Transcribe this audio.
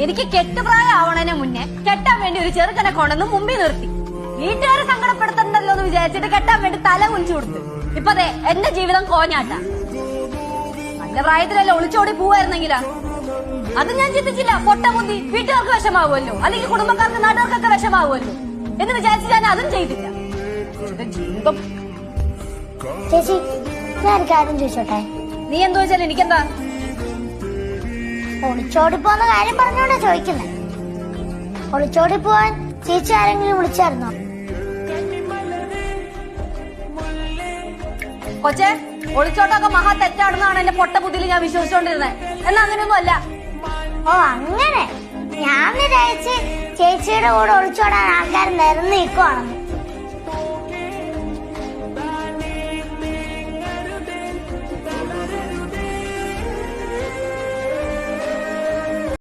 എനിക്ക് കെട്ടുപ്രായമാവണതിന് മുന്നേ കെട്ടാൻ വേണ്ടി ഒരു ചെറുക്കനെ കൊണ്ടുവന്ന് മുമ്പിൽ നിർത്തി. വീട്ടുകാരെ സങ്കടപ്പെടുത്തണ്ടല്ലോ എന്ന് വിചാരിച്ചിട്ട് കെട്ടാൻ വേണ്ടി തല കുനിച്ചു കൊടുത്തു. ഇപ്പതേ എന്റെ ജീവിതം കോഞ്ഞാട്ട. നല്ല പ്രായത്തിലല്ലേ ഒളിച്ചോടി പോവായിരുന്നെങ്കിലാ. അത് ഞാൻ ചിന്തിച്ചില്ല. പൊട്ട ബുദ്ധി വീട്ടുകാർക്ക് വിഷമാവുമല്ലോ, അല്ലെങ്കിൽ കുടുംബക്കാർക്ക് നാട്ടുകാർക്കൊക്കെ വിഷമാവുമല്ലോ എന്ന് വിചാരിച്ച് ഞാൻ അതും ചെയ്തില്ല. ജീവിതം. ചേച്ചി ഞാൻ കാര്യം ചോദിച്ചോട്ടെ? നീ എന്തോ വെച്ചാൽ എനിക്കെന്താ? ഒളിച്ചോടി പോകുന്ന കാര്യം പറഞ്ഞോണ്ടാ ചോദിക്കുന്നേ. ഒളിച്ചോടി പോവാൻ ചേച്ചി ആരെങ്കിലും വിളിച്ചായിരുന്നോ? കൊച്ചെ, ഒളിച്ചോട്ടൊക്കെ മഹാ തെറ്റാണെന്നാണ് എന്റെ പൊട്ട ബുദ്ധിയിൽ ഞാൻ വിശ്വസിച്ചോണ്ടിരുന്നത്. എന്നാ അങ്ങനെയൊന്നും അല്ല. ഓ അങ്ങനെ. ഞാൻ വിചാരിച്ച് ചേച്ചിയുടെ കൂടെ ഒളിച്ചോടാൻ ആൾക്കാർ നിരന്ന് നിൽക്കുവാണെന്ന്.